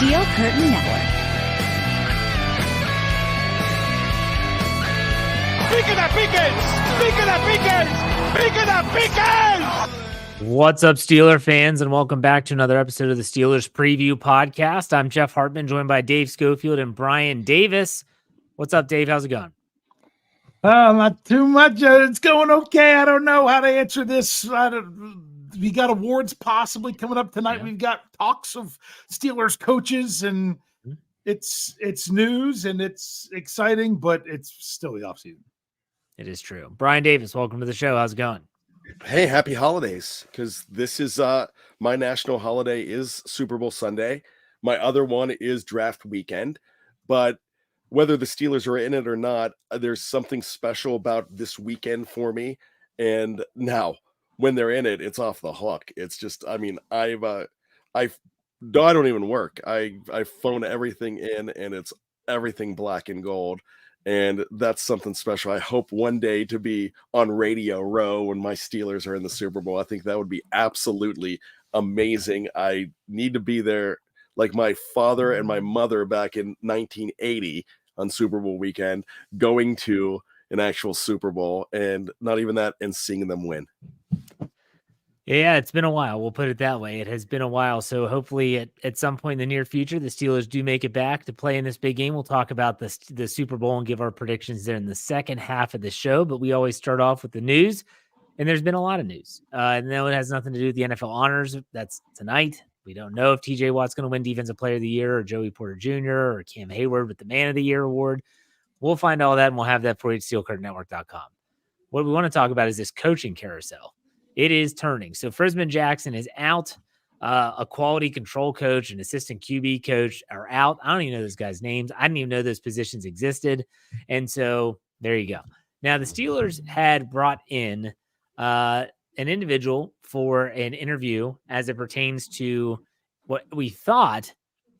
Steel Curtain Network. What's up, Steeler fans, and welcome back to another episode of the Steelers Preview Podcast. I'm Jeff Hartman, joined by Dave Schofield and Bryan Davis. What's up, Dave? How's it going? Not too much. It's going okay. I don't know how to answer this. We got awards possibly coming up tonight. Yeah. We've got talks of Steelers coaches, and it's news and it's exciting, but it's still the offseason. It is true. Bryan Davis, welcome to the show. How's it going? Hey, happy holidays, because this is my national holiday is Super Bowl Sunday. My other one is draft weekend. But whether the Steelers are in it or not, there's something special about this weekend for me. And now, when they're in it, it's off the hook. It's just, I mean, I don't even work. I phone everything in, and it's everything black and gold. And that's something special. I hope one day to be on Radio Row when my Steelers are in the Super Bowl. I think that would be absolutely amazing. I need to be there like my father and my mother back in 1980 on Super Bowl weekend, going to an actual Super Bowl, and not even that, and seeing them win. Yeah, it's been a while. We'll put it that way. It has been a while. So hopefully at some point in the near future, the Steelers do make it back to play in this big game. We'll talk about the Super Bowl and give our predictions there in the second half of the show. But we always start off with the news, and there's been a lot of news. And no, it has nothing to do with the NFL honors. That's tonight. We don't know if TJ Watt's going to win Defensive Player of the Year, or Joey Porter Jr., or Cam Hayward with the Man of the Year award. We'll find all that, and we'll have that for you at SteelCurtainNetwork.com. What we want to talk about is this coaching carousel. It is turning. So Frisman Jackson is out. A quality control coach and assistant QB coach are out. I don't even know those guys' names. I didn't even know those positions existed. And so there you go. Now, the Steelers had brought in an individual for an interview as it pertains to what we thought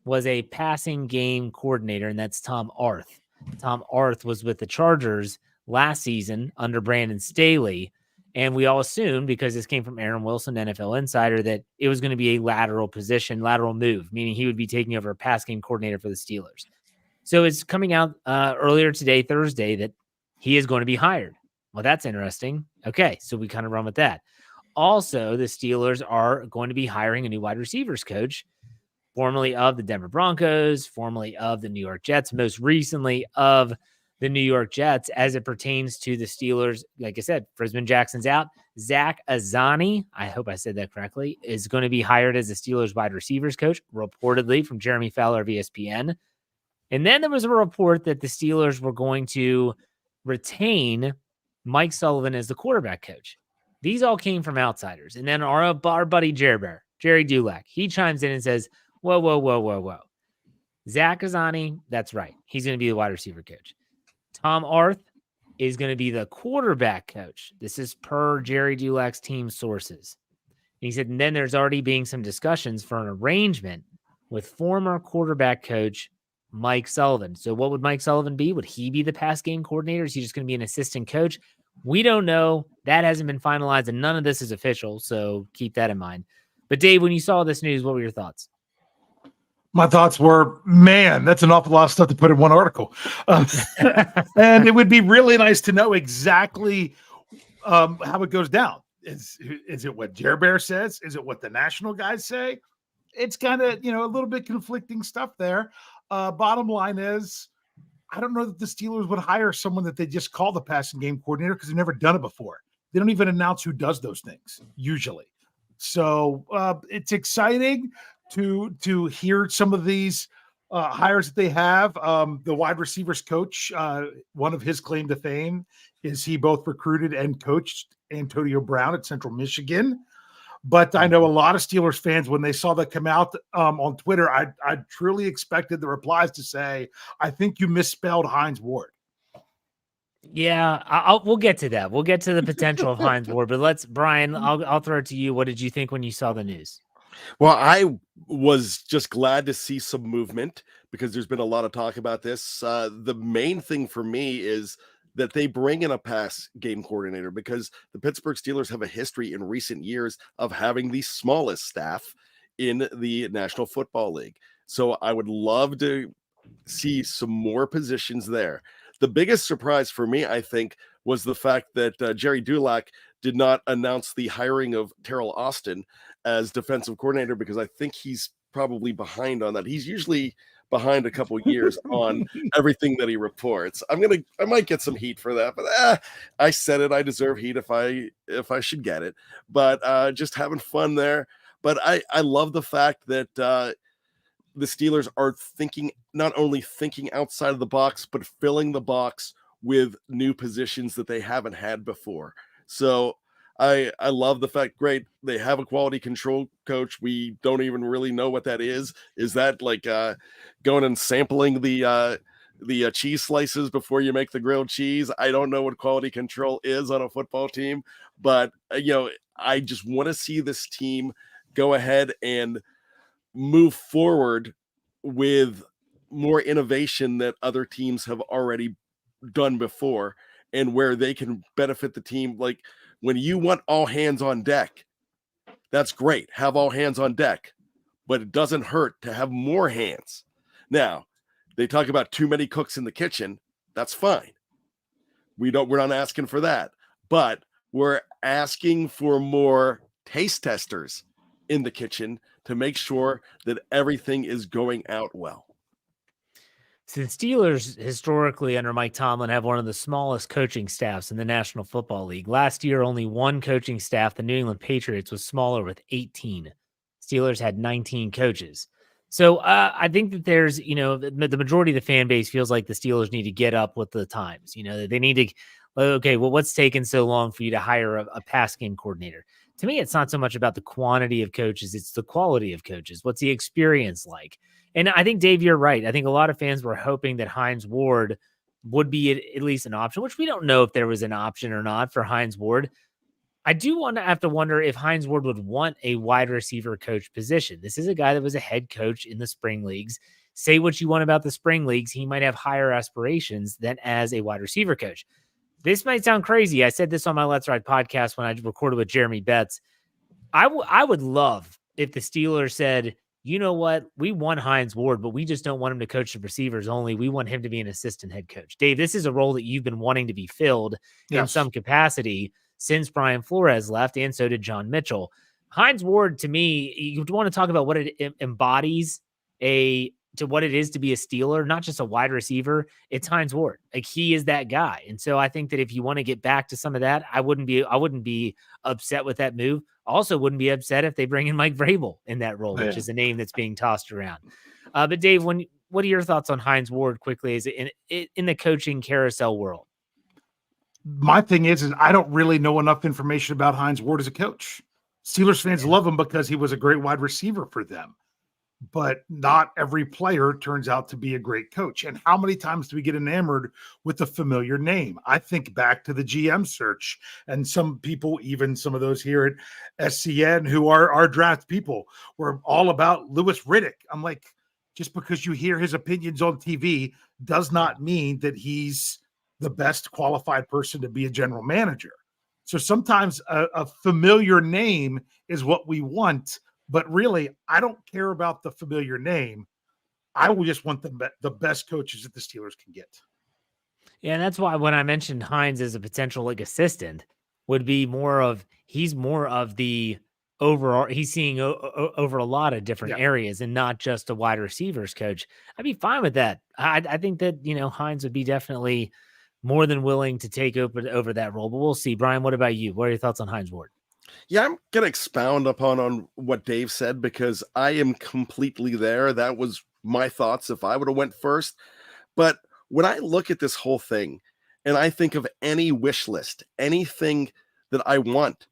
was a passing game coordinator, and that's Tom Arth. Tom Arth was with the Chargers last season under Brandon Staley. And we all assumed, because this came from Aaron Wilson, NFL Insider, that it was going to be a lateral move, meaning he would be taking over a pass game coordinator for the Steelers. So it's coming out earlier today, Thursday, that he is going to be hired. Well, that's interesting. Okay, so we kind of run with that. Also, the Steelers are going to be hiring a new wide receivers coach, formerly of the Denver Broncos, formerly of the New York Jets, most recently of the New York Jets, as it pertains to the Steelers. Like I said, Frisman Jackson's out. Zach Azzanni, I hope I said that correctly, is going to be hired as the Steelers wide receivers coach, reportedly from Jeremy Fowler of ESPN. And then there was a report that the Steelers were going to retain Mike Sullivan as the quarterback coach. These all came from outsiders. And then our buddy Jerry Dulac, he chimes in and says, whoa. Zach Azzanni, that's right. He's going to be the wide receiver coach. Tom Arth is going to be the quarterback coach. This is per Jerry Dulac's team sources. And he said, and then there's already being some discussions for an arrangement with former quarterback coach Mike Sullivan. So what would Mike Sullivan be? Would he be the pass game coordinator? Is he just going to be an assistant coach? We don't know. That hasn't been finalized, and none of this is official, so keep that in mind. But Dave, when you saw this news, what were your thoughts? My thoughts were, man, that's an awful lot of stuff to put in one article. And it would be really nice to know exactly how it goes down. Is it what Jer Bear says? Is it what the national guys say? It's kind of, a little bit conflicting stuff there. Bottom line is, I don't know that the Steelers would hire someone that they just call the passing game coordinator, because they've never done it before. They don't even announce who does those things usually. So it's exciting to hear some of these hires that they have. The wide receivers coach, one of his claim to fame is he both recruited and coached Antonio Brown at Central Michigan. But I know a lot of Steelers fans, when they saw that come out on Twitter, I truly expected the replies to say, I think you misspelled Hines Ward. Yeah, we'll get to that. We'll get to the potential of Hines Ward, but Bryan, I'll throw it to you. What did you think when you saw the news? Well, I was just glad to see some movement, because there's been a lot of talk about this. The main thing for me is that they bring in a pass game coordinator, because the Pittsburgh Steelers have a history in recent years of having the smallest staff in the National Football League. So I would love to see some more positions there. The biggest surprise for me, I think, was the fact that Jerry Dulac did not announce the hiring of Terrell Austin as defensive coordinator, because I think he's probably behind on that. He's usually behind a couple years on everything that he reports. I might get some heat for that, but I said it. I deserve heat if I should get it. But just having fun there. But I love the fact that the Steelers are not only thinking outside of the box, but filling the box with new positions that they haven't had before. So I love the fact, great, they have a quality control coach. We don't even really know what that is. Is that like going and sampling the cheese slices before you make the grilled cheese? I don't know what quality control is on a football team, but I just want to see this team go ahead and move forward with more innovation that other teams have already done before, and where they can benefit the team. Like, when you want all hands on deck, that's great. Have all hands on deck, but it doesn't hurt to have more hands. Now, they talk about too many cooks in the kitchen. That's fine. We're not asking for that, but we're asking for more taste testers in the kitchen to make sure that everything is going out well. So the Steelers historically under Mike Tomlin have one of the smallest coaching staffs in the National Football League. Last year, only one coaching staff, the New England Patriots, was smaller with 18. Steelers had 19 coaches. So I think that there's, the majority of the fan base feels like the Steelers need to get up with the times. They need to, okay, well, what's taken so long for you to hire a pass game coordinator? To me, it's not so much about the quantity of coaches, it's the quality of coaches. What's the experience like? And I think, Dave, you're right. I think a lot of fans were hoping that Hines Ward would be at least an option, which we don't know if there was an option or not for Hines Ward. I do have to wonder if Hines Ward would want a wide receiver coach position. This is a guy that was a head coach in the spring leagues. Say what you want about the spring leagues, he might have higher aspirations than as a wide receiver coach. This might sound crazy. I said this on my Let's Ride podcast when I recorded with Jeremy Betts. I would love if the Steelers said, you know what, we want Hines Ward, but we just don't want him to coach the receivers only. We want him to be an assistant head coach. Dave, this is a role that you've been wanting to be filled in some capacity since Brian Flores left, and so did John Mitchell. Hines Ward, to me, you want to talk about what it embodies to what it is to be a Steeler, not just a wide receiver. It's Hines Ward. Like, he is that guy. And so I think that if you want to get back to some of that, I wouldn't be upset with that move. Also wouldn't be upset if they bring in Mike Vrabel in that role, which is a name that's being tossed around. But Dave, what are your thoughts on Hines Ward quickly is in the coaching carousel world? My thing is I don't really know enough information about Hines Ward as a coach. Steelers fans love him because he was a great wide receiver for them. But not every player turns out to be a great coach. And how many times do we get enamored with a familiar name? I think back to the GM search, and some people, even some of those here at SCN who are our draft people, were all about Louis Riddick. I'm like, just because you hear his opinions on TV does not mean that he's the best qualified person to be a general manager. So sometimes a familiar name is what we want. But really, I don't care about the familiar name. I will just want the best coaches that the Steelers can get. Yeah, and that's why when I mentioned Hines as a potential assistant, would be he's more of the overall. He's seeing over a lot of different areas and not just a wide receivers coach. I'd be fine with that. I think that Hines would be definitely more than willing to take over that role. But we'll see. Brian, what about you? What are your thoughts on Hines Ward? Yeah, I'm going to expound on what Dave said, because I am completely there. That was my thoughts if I would have went first. But when I look at this whole thing and I think of any wish list, anything that I want,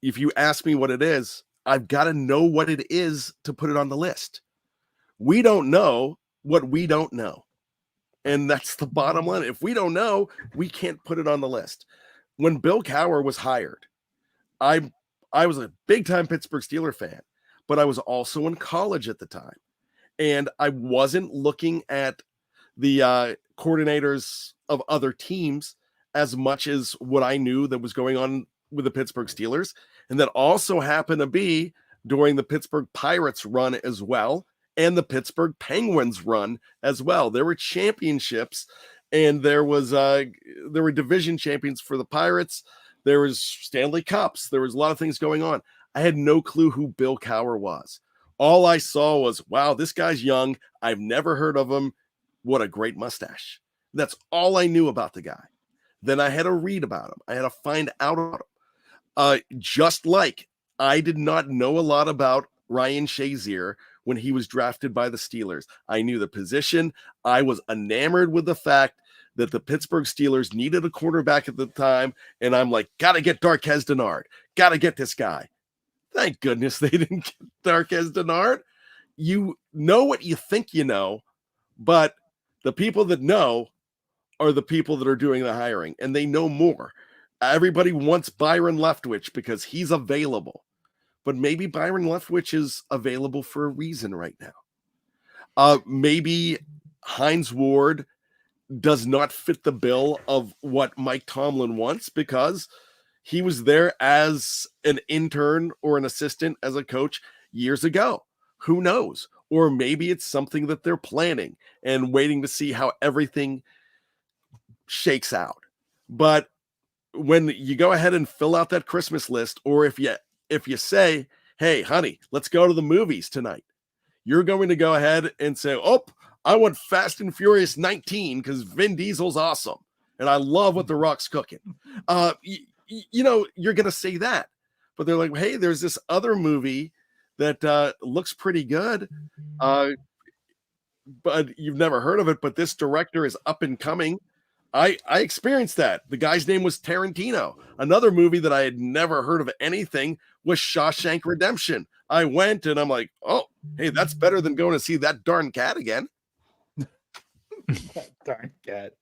if you ask me what it is, I've got to know what it is to put it on the list. We don't know what we don't know. And that's the bottom line. If we don't know, we can't put it on the list. When Bill Cowher was hired, I was a big-time Pittsburgh Steelers fan, but I was also in college at the time. And I wasn't looking at the coordinators of other teams as much as what I knew that was going on with the Pittsburgh Steelers. And that also happened to be during the Pittsburgh Pirates run as well. and the Pittsburgh Penguins run as well. There were championships, and there were division champions for the Pirates. There was Stanley Cups. There was a lot of things going on. I had no clue who Bill Cowher was. All I saw was, wow, this guy's young. I've never heard of him. What a great mustache. That's all I knew about the guy. Then I had to read about him. I had to find out about him. Just like I did not know a lot about Ryan Shazier when he was drafted by the Steelers. I knew the position. I was enamored with the fact that the Pittsburgh Steelers needed a quarterback at the time. And I'm like, got to get Darqueze Dennard. Got to get this guy. Thank goodness they didn't get Darqueze Dennard. You know what you think you know, but the people that know are the people that are doing the hiring, and they know more. Everybody wants Byron Leftwich because he's available, but maybe Byron Leftwich is available for a reason right now. Maybe Hines Ward does not fit the bill of what Mike Tomlin wants because he was there as an intern or an assistant as a coach years ago. Who knows? Or maybe it's something that they're planning and waiting to see how everything shakes out. But when you go ahead and fill out that Christmas list, or if you say, hey, honey, let's go to the movies tonight, you're going to go ahead and say, oh, I want Fast and Furious 19 because Vin Diesel's awesome. And I love what The Rock's cooking. You know, you're going to say that. But they're like, hey, there's this other movie that looks pretty good. But you've never heard of it. But this director is up and coming. I experienced that. The guy's name was Tarantino. Another movie that I had never heard of anything was Shawshank Redemption. I went and I'm like, oh, hey, that's better than going to see that darn cat again. Darn cat.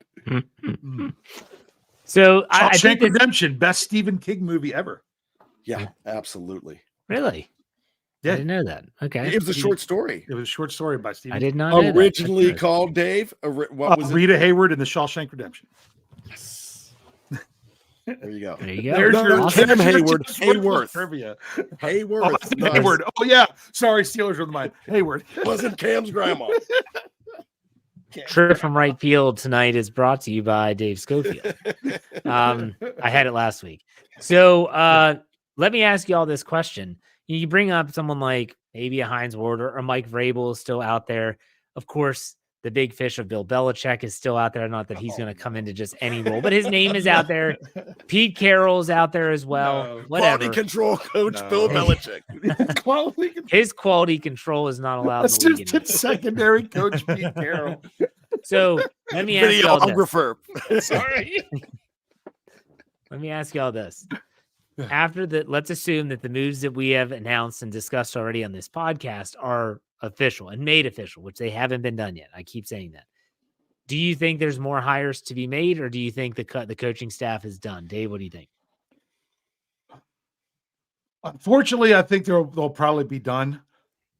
So I think Redemption, best Stephen King movie ever. Yeah, absolutely. Really? Yeah. I didn't know that. Okay. It was a short story. It was a short story by Stephen I did not know originally that. called Dave. What was Rita Hayworth in the Shawshank Redemption. Yes. There you go. There you go. There's your Awesome. Cam Hayward. Hayworth trivia. Hayworth. Nice. Hayward. Oh yeah. Sorry, Steelers are the mind. Hayward. Wasn't Cam's grandma. Trip from Right Field tonight is brought to you by Dave Schofield. I had it last week. So let me ask you all this question. You bring up someone like maybe a Hines Ward or Mike Vrabel is still out there. Of course, the big fish of Bill Belichick is still out there. Not that he's going to come into just any role, but his name is out there. Pete Carroll's out there as well. No. Whatever. Quality control coach Bill Belichick. His quality control is not allowed. Assistant secondary coach Pete Carroll. So let me ask you all this. Videographer. Sorry. Let me ask you all this. Let's assume that the moves that we have announced and discussed already on this podcast are official and made official, which they haven't been done yet. I keep saying that. Do you think there's more hires to be made, or do you think the coaching staff is done? Dave, what do you think? Unfortunately, I think they'll probably be done.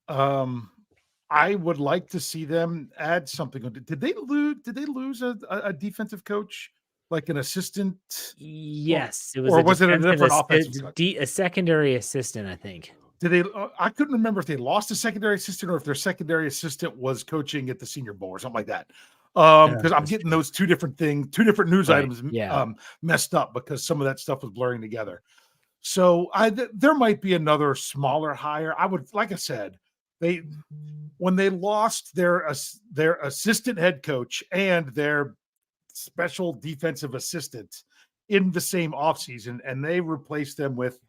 I would like to see them add something. Did they lose a defensive coach, like an assistant? Yes, it was it a different offensive coach? A secondary assistant, I think. Did they? I couldn't remember if they lost a secondary assistant or if their secondary assistant was coaching at the Senior Bowl or something like that. Because I'm getting those two different news items messed up because some of that stuff was blurring together. So there might be another smaller hire. I would, like I said, when they lost their assistant head coach and their special defensive assistant in the same offseason, and they replaced them with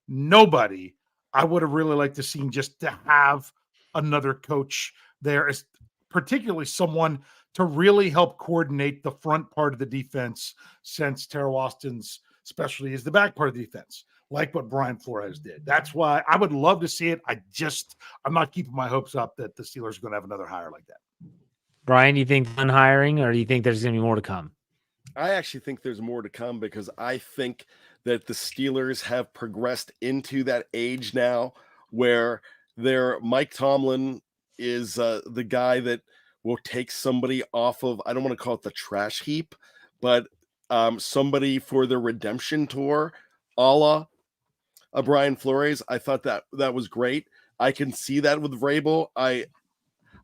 nobody. I would have really liked to see just to have another coach there, particularly someone to really help coordinate the front part of the defense, since Terrell Austin's specialty is the back part of the defense, like what Brian Flores did. That's why I would love to see it. I'm not keeping my hopes up that the Steelers are going to have another hire like that. Brian, do you think done hiring, or do you think there's going to be more to come? I actually think there's more to come because I think that the Steelers have progressed into that age now where their Mike Tomlin is the guy that will take somebody off of, I don't want to call it the trash heap, but somebody for the redemption tour, a la Brian Flores. I thought that was great. I can see that with Vrabel.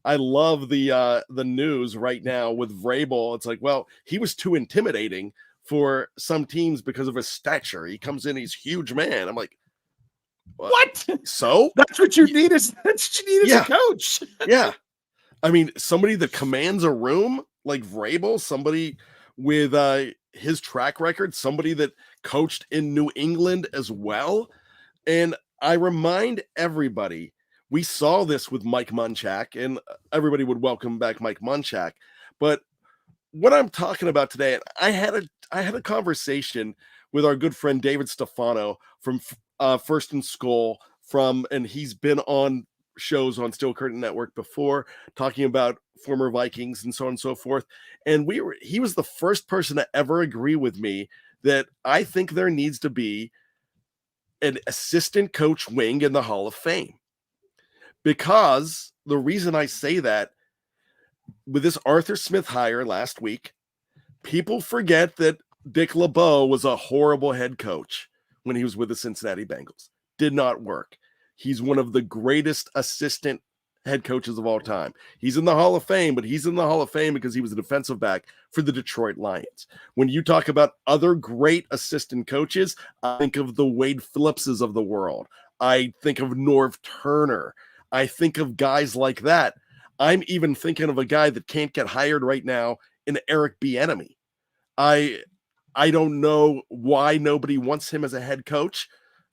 I love the news right now with Vrabel. It's like, well, he was too intimidating for some teams because of his stature. He comes in, he's huge man. I'm like, What? So that's what you need as a coach. Yeah. I mean, somebody that commands a room like Vrabel, somebody with his track record, somebody that coached in New England as well. And I remind everybody, we saw this with Mike Munchak, and everybody would welcome back Mike Munchak. But what I'm talking about today, I had a conversation with our good friend David Stefano from First and Skull, and he's been on shows on Steel Curtain Network before, talking about former Vikings and so on and so forth. And he was the first person to ever agree with me that I think there needs to be an assistant coach wing in the Hall of Fame. Because the reason I say that, with this Arthur Smith hire last week, people forget that Dick LeBeau was a horrible head coach when he was with the Cincinnati Bengals. Did not work. He's one of the greatest assistant head coaches of all time. He's in the Hall of Fame, but he's in the Hall of Fame because he was a defensive back for the Detroit Lions. When you talk about other great assistant coaches, I think of the Wade Phillipses of the world. I think of Norv Turner. I think of guys like that. I'm even thinking of a guy that can't get hired right now in Eric Bieniemy. I don't know why nobody wants him as a head coach.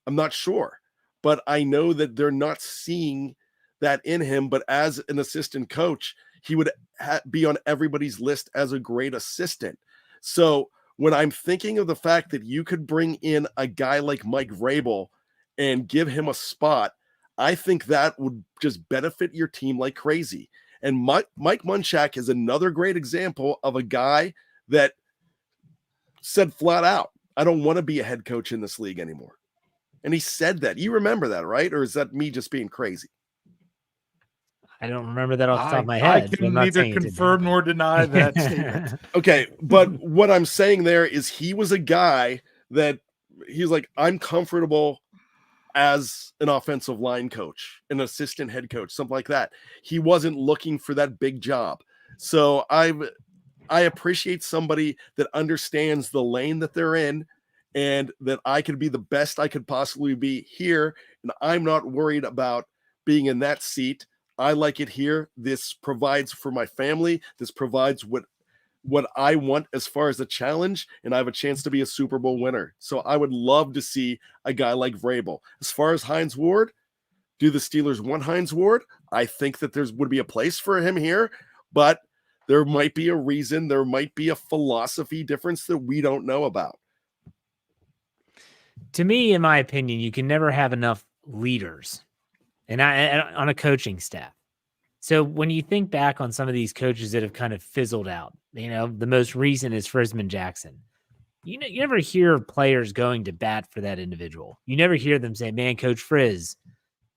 I'm not sure, but I know that they're not seeing that in him. But as an assistant coach, he would be on everybody's list as a great assistant. So when I'm thinking of the fact that you could bring in a guy like Mike Vrabel and give him a spot, I think that would just benefit your team like crazy. And Mike Munchak is another great example of a guy that said flat out, I don't want to be a head coach in this league anymore. And he said that. You remember that, right? Or is that me just being crazy? I don't remember that off the top of my head. I can neither confirm nor deny that statement. Okay, but what I'm saying there is he was a guy that he's like, I'm comfortable as an offensive line coach, an assistant head coach, something like that. He wasn't looking for that big job. So I appreciate somebody that understands the lane that they're in and that I could be the best I could possibly be here. And I'm not worried about being in that seat. I like it here. This provides for my family. This provides what I want as far as a challenge, and I have a chance to be a Super Bowl winner. So I would love to see a guy like Vrabel. As far as Hines Ward, do the Steelers want Hines Ward? I think that would be a place for him here, but there might be a reason, there might be a philosophy difference that we don't know about. To me, in my opinion, you can never have enough leaders and on a coaching staff. So when you think back on some of these coaches that have kind of fizzled out, the most recent is Frisman Jackson. You never hear players going to bat for that individual. You never hear them say, man, Coach Frizz.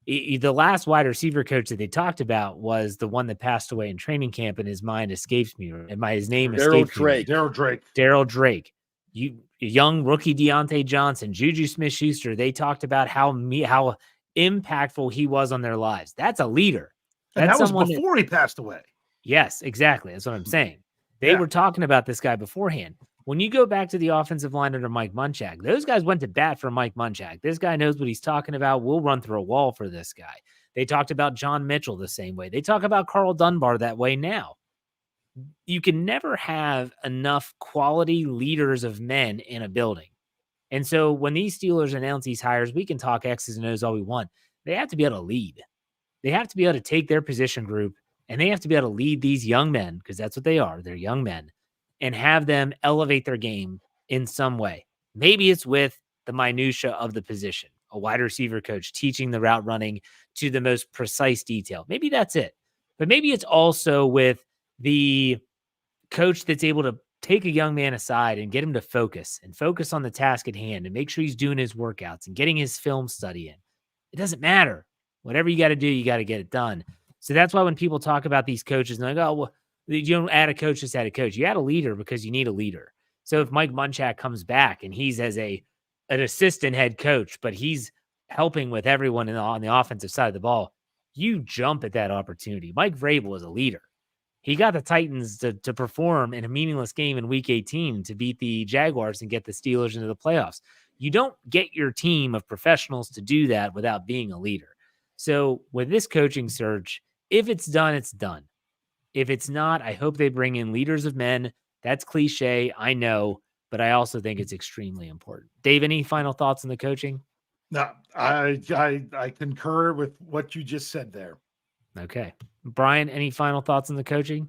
The last wide receiver coach that they talked about was the one that passed away in training camp, and his mind escapes me. His name escapes me. Daryl Drake. Young rookie Deontay Johnson, Juju Smith-Schuster, they talked about how impactful he was on their lives. That's a leader. And that was before he passed away. Yes, exactly. That's what I'm saying. They were talking about this guy beforehand. When you go back to the offensive line under Mike Munchak, those guys went to bat for Mike Munchak. This guy knows what he's talking about. We'll run through a wall for this guy. They talked about John Mitchell the same way. They talk about Carl Dunbar that way now. You can never have enough quality leaders of men in a building. And so when these Steelers announce these hires, we can talk X's and O's all we want. They have to be able to lead. They have to be able to take their position group and they have to be able to lead these young men, because that's what they are. They're young men, and have them elevate their game in some way. Maybe it's with the minutia of the position, a wide receiver coach teaching the route running to the most precise detail. Maybe that's it. But maybe it's also with the coach that's able to take a young man aside and get him to focus on the task at hand and make sure he's doing his workouts and getting his film study in. It doesn't matter. Whatever you got to do, you got to get it done. So that's why when people talk about these coaches, and they go, well, you don't add a coach, just add a coach. You add a leader because you need a leader. So if Mike Munchak comes back and he's as an assistant head coach, but he's helping with everyone on the offensive side of the ball, you jump at that opportunity. Mike Vrabel is a leader. He got the Titans to perform in a meaningless game in week 18 to beat the Jaguars and get the Steelers into the playoffs. You don't get your team of professionals to do that without being a leader. So with this coaching search, if it's done, it's done. If it's not, I hope they bring in leaders of men. That's cliche, I know, but I also think it's extremely important. Dave, any final thoughts on the coaching? No, I concur with what you just said there. Okay. Bryan, any final thoughts on the coaching?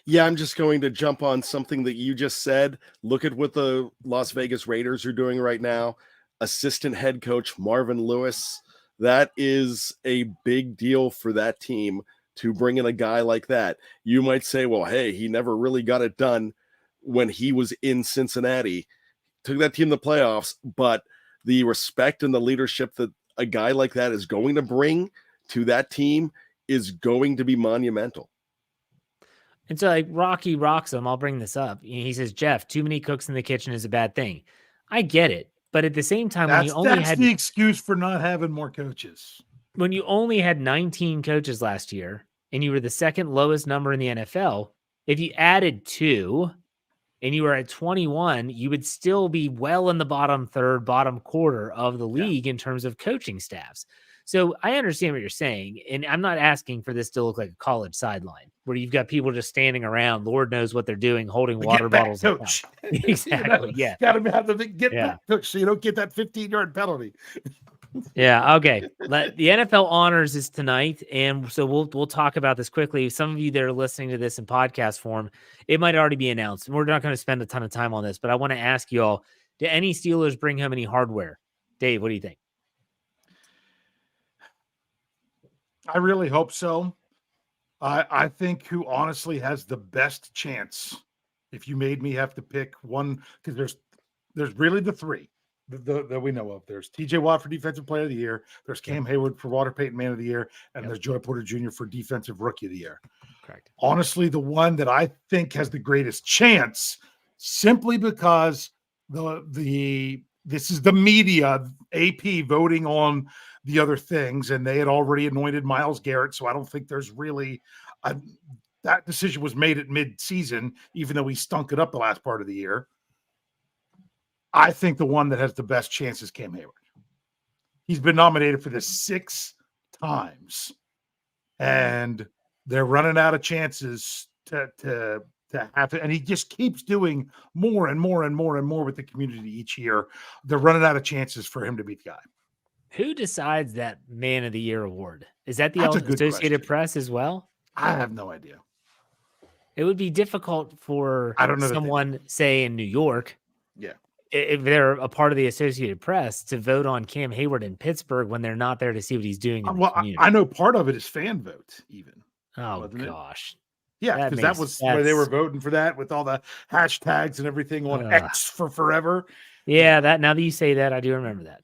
Yeah, I'm just going to jump on something that you just said. Look at what the Las Vegas Raiders are doing right now. Assistant head coach Marvin Lewis. That is a big deal for that team to bring in a guy like that. You might say, well, hey, he never really got it done when he was in Cincinnati. Took that team to the playoffs, but the respect and the leadership that a guy like that is going to bring to that team is going to be monumental. And so, like, Rocky rocks him. I'll bring this up. He says, Jeff, too many cooks in the kitchen is a bad thing. I get it. But at the same time, That's the excuse for not having more coaches. When you only had 19 coaches last year and you were the second lowest number in the NFL, if you added 2 and you were at 21, you would still be well in the bottom third, bottom quarter of the league in terms of coaching staffs. So I understand what you're saying, and I'm not asking for this to look like a college sideline where you've got people just standing around, Lord knows what they're doing, holding water bottles. Coach. Exactly. Yeah. Got to have them get back, coach, so you don't get that 15-yard penalty. Yeah. Okay. The NFL honors is tonight, and so we'll talk about this quickly. Some of you that are listening to this in podcast form, it might already be announced. We're not going to spend a ton of time on this, but I want to ask you all: did any Steelers bring home any hardware? Dave, what do you think? I really hope so. I think who honestly has the best chance, if you made me have to pick one, because there's really the 3 that we know of. There's TJ Watt for Defensive Player of the Year. There's Cam Hayward for Walter Payton Man of the Year. And there's Joey Porter Jr. for Defensive Rookie of the Year. Correct. Honestly, the one that I think has the greatest chance, simply because this is the media, AP voting on the other things, and they had already anointed Myles Garrett, so I don't think there's really that decision was made at mid-season, even though he stunk it up the last part of the year. I think the one that has the best chance is Cam Hayward. He's been nominated for this 6 times, and they're running out of chances to have it, and he just keeps doing more and more and more and more with the community each year. They're running out of chances for him to be the guy. Who decides that Man of the Year award? Is that the That's a good Associated question. Press as well? I have no idea. It would be difficult for someone, say, in New York, if they're a part of the Associated Press, to vote on Cam Hayward in Pittsburgh when they're not there to see what he's doing in the community. I know part of it is fan vote, even. Oh, gosh. Yeah, because that was where they were voting for that with all the hashtags and everything on X for forever. Yeah, now that you say that, I do remember that.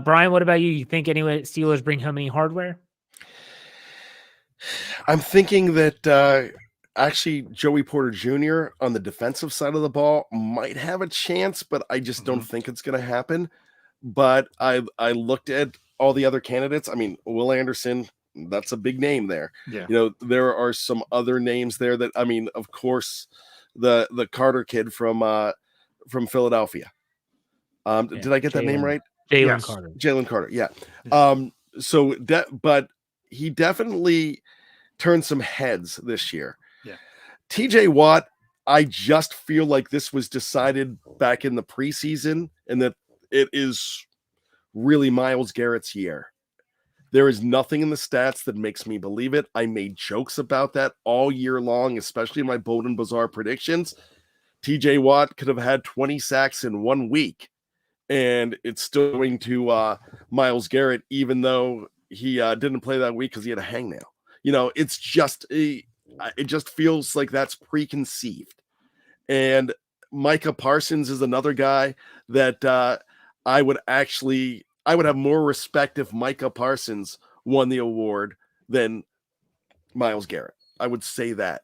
Bryan, what about you? You think anyway Steelers bring home any hardware? I'm thinking that actually Joey Porter Jr. on the defensive side of the ball might have a chance, but I just don't think it's going to happen. But I looked at all the other candidates. I mean, Will Anderson, that's a big name there. Yeah. You know, there are some other names there that, I mean, of course, the Carter kid from Philadelphia. Did I get that name right? Jalen Carter. Yeah. But he definitely turned some heads this year. Yeah. TJ Watt, I just feel like this was decided back in the preseason and that it is really Myles Garrett's year. There is nothing in the stats that makes me believe it. I made jokes about that all year long, especially in my bold and bizarre predictions. TJ Watt could have had 20 sacks in 1 week. And it's still going to Myles Garrett, even though he didn't play that week because he had a hangnail. You know, it just feels like that's preconceived. And Micah Parsons is another guy that I would have more respect if Micah Parsons won the award than Myles Garrett. I would say that.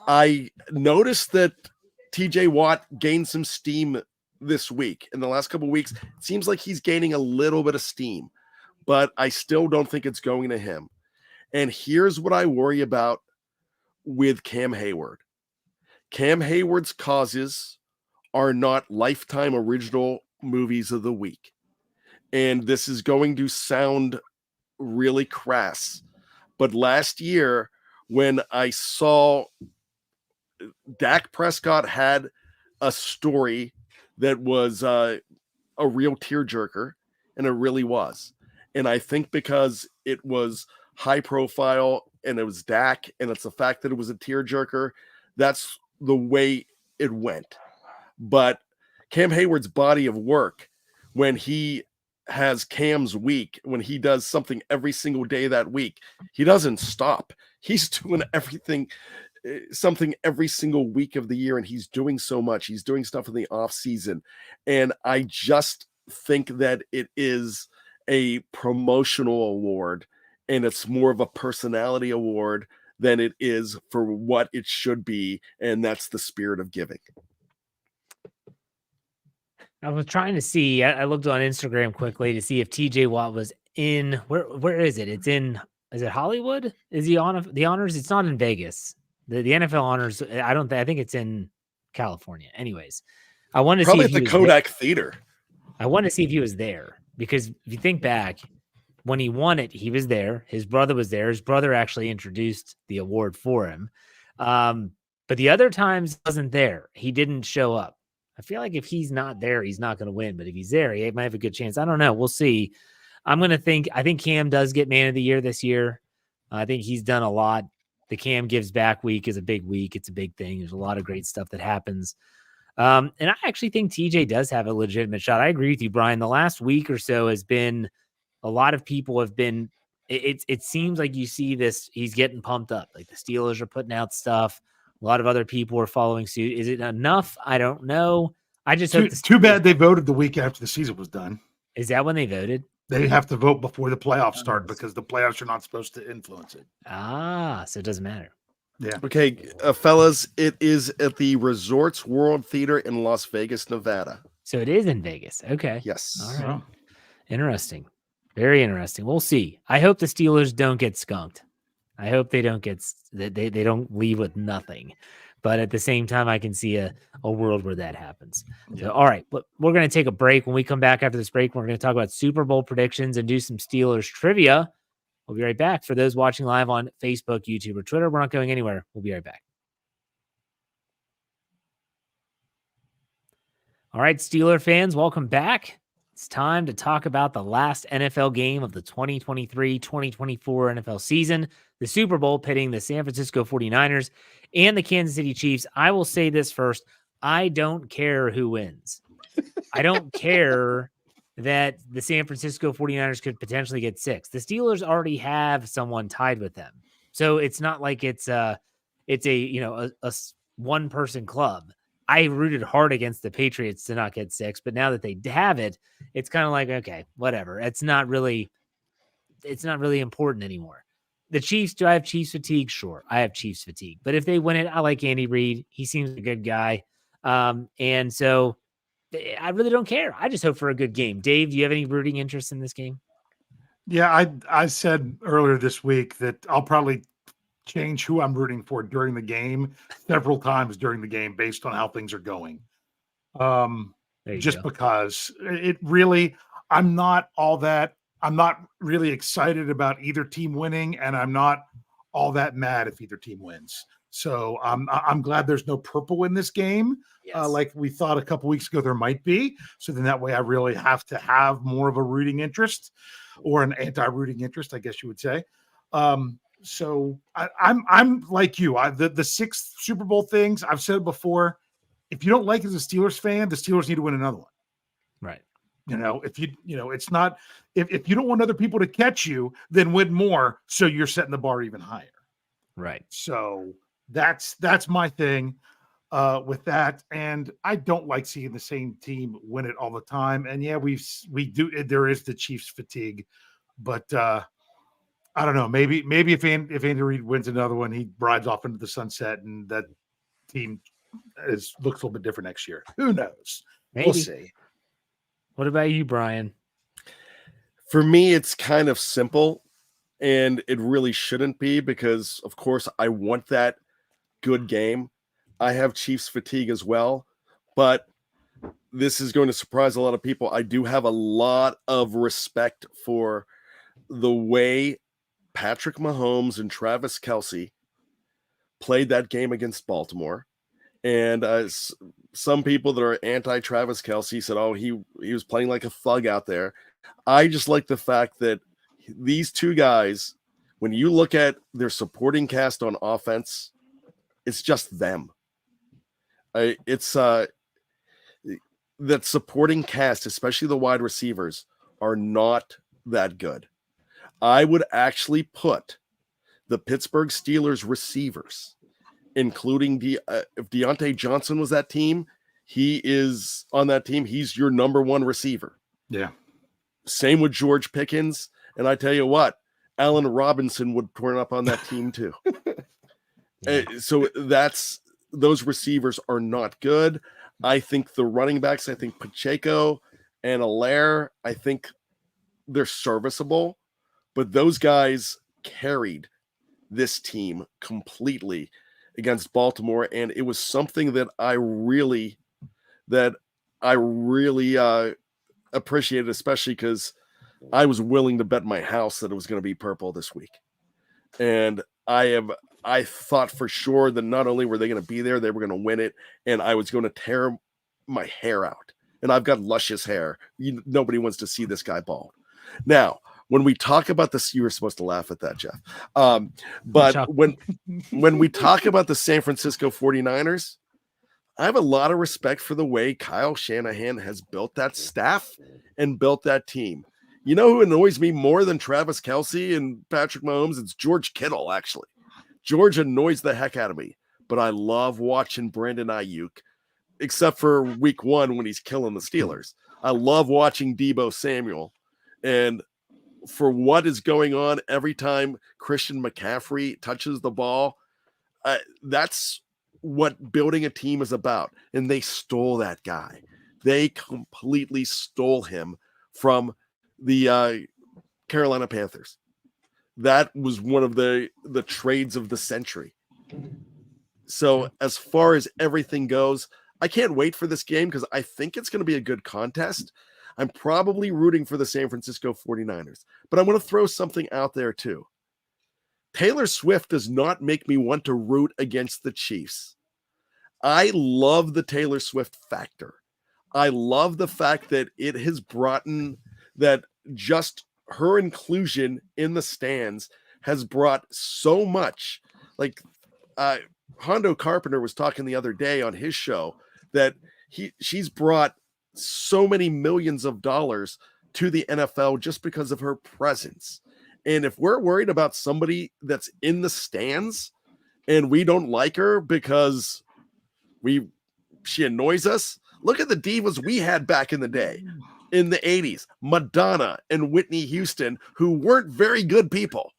I noticed that TJ Watt gained some steam this week. In the last couple of weeks, it seems like he's gaining a little bit of steam, but I still don't think it's going to him. And here's what I worry about with Cam Hayward. Cam Hayward's causes are not Lifetime original movies of the week. And this is going to sound really crass. But last year, when I saw Dak Prescott had a story that was a real tearjerker, and it really was. And I think because it was high profile and it was Dak, and it's the fact that it was a tearjerker, that's the way it went. But Cam Hayward's body of work, when he has Cam's week, when he does something every single day that week, he doesn't stop. He's doing something every single week of the year, and he's doing so much. He's doing stuff in the off season. And I just think that it is a promotional award, and it's more of a personality award than it is for what it should be. And that's the spirit of giving. I was trying to see, I looked on Instagram quickly to see if TJ Watt was in, where is it? Is it Hollywood? Is he on the honors? It's not in Vegas. The NFL honors, I think it's in California. Anyways, I want to see probably if at the Kodak Theater. I want to see if he was there, because if you think back, when he won it, he was there. His brother was there. His brother actually introduced the award for him. But the other times he wasn't there. He didn't show up. I feel like if he's not there, he's not going to win. But if he's there, he might have a good chance. I don't know. We'll see. I think Cam does get man of the year this year. I think he's done a lot. The Cam Gives Back week is a big week. It's a big thing. There's a lot of great stuff that happens. And I actually think TJ does have a legitimate shot. I agree with you, Brian. The last week or so has been, a lot of people have been, it seems like you see this, he's getting pumped up. Like the Steelers are putting out stuff. A lot of other people are following suit. Is it enough? I don't know. I just hope too bad they voted the week after the season was done. Is that when they voted? They have to vote before the playoffs start, because the playoffs are not supposed to influence it. So it doesn't matter. Yeah. Okay, fellas, it is at the Resorts World Theater in Las Vegas, Nevada. So it is in Vegas. Okay. Yes. All right. Interesting. Very interesting. We'll see. I hope the Steelers don't get skunked. I hope they don't they don't leave with nothing. But at the same time, I can see a world where that happens. Yeah. So, all right, but we're going to take a break. When we come back after this break, we're going to talk about Super Bowl predictions and do some Steelers trivia. We'll be right back. For those watching live on Facebook, YouTube, or Twitter, we're not going anywhere. We'll be right back. All right, Steeler fans, welcome back. It's time to talk about the last NFL game of the 2023-2024 NFL season, the Super Bowl pitting the San Francisco 49ers and the Kansas City Chiefs. I will say this first. I don't care who wins. I don't care that the San Francisco 49ers could potentially get 6. The Steelers already have someone tied with them. So it's not like it's a one-person club. I rooted hard against the Patriots to not get 6, but now that they have it, it's kind of like, okay, whatever. It's not really important anymore. The Chiefs, do I have Chiefs fatigue? Sure, I have Chiefs fatigue. But if they win it, I like Andy Reid. He seems a good guy. And so I really don't care. I just hope for a good game. Dave, do you have any rooting interest in this game? Yeah, I said earlier this week that I'll probably change who I'm rooting for during the game several times during the game based on how things are going. Because it really, I'm not really excited about either team winning, and I'm not all that mad if either team wins. So I'm glad there's no purple in this game, like we thought a couple weeks ago there might be. So then that way I really have to have more of a rooting interest, or an anti-rooting interest, I guess you would say. So I'm like you. The 6 Super Bowl things, I've said it before. If you don't like it as a Steelers fan, the Steelers need to win another one. Right. It's not, if you don't want other people to catch you, then win more. So you're setting the bar even higher. Right. So that's my thing with that. And I don't like seeing the same team win it all the time. And yeah, we do. There is the Chiefs fatigue, but I don't know. Maybe if Andy Reid wins another one, he rides off into the sunset, and that team looks a little bit different next year. Who knows? Maybe. We'll see. What about you, Brian? For me, it's kind of simple. And it really shouldn't be because, of course, I want that good game. I have Chiefs fatigue as well, but this is going to surprise a lot of people. I do have a lot of respect for the way Patrick Mahomes and Travis Kelce played that game against Baltimore. And some people that are anti-Travis Kelce said, oh, he was playing like a thug out there. I just like the fact that these two guys, when you look at their supporting cast on offense, it's just them. It's that supporting cast, especially the wide receivers, are not that good. I would actually put the Pittsburgh Steelers receivers, including if Deontay Johnson was that team, he is on that team. He's your number one receiver. Yeah. Same with George Pickens. And I tell you what, Allen Robinson would turn up on that team too. Yeah. So those receivers are not good. I think the running backs, I think Pacheco and Allaire, I think they're serviceable, but those guys carried this team completely against Baltimore. And it was something that I really appreciated, especially because I was willing to bet my house that it was going to be purple this week. And I thought for sure that not only were they going to be there, they were going to win it, and I was going to tear my hair out. And I've got luscious hair. Nobody wants to see this guy bald. Now, when we talk about this, you were supposed to laugh at that, Jeff. But when we talk about the San Francisco 49ers, I have a lot of respect for the way Kyle Shanahan has built that staff and built that team. You know who annoys me more than Travis Kelce and Patrick Mahomes? It's George Kittle, actually. George annoys the heck out of me, but I love watching Brandon Ayuk, except for week 1 when he's killing the Steelers. I love watching Deebo Samuel. And for what is going on every time Christian McCaffrey touches the ball, that's what building a team is about. And they stole that guy. They completely stole him from the Carolina Panthers. That was one of the trades of the century. So as far as everything goes, I can't wait for this game because I think it's going to be a good contest. I'm probably rooting for the San Francisco 49ers, but I want to throw something out there too. Taylor Swift does not make me want to root against the Chiefs. I love the Taylor Swift factor. I love the fact that it has brought in that just her inclusion in the stands has brought so much. Like Hondo Carpenter was talking the other day on his show that she's brought so many millions of dollars to the NFL just because of her presence. And if we're worried about somebody that's in the stands and we don't like her because she annoys us, look at the divas we had back in the day. In the 80s, Madonna and Whitney Houston, who weren't very good people.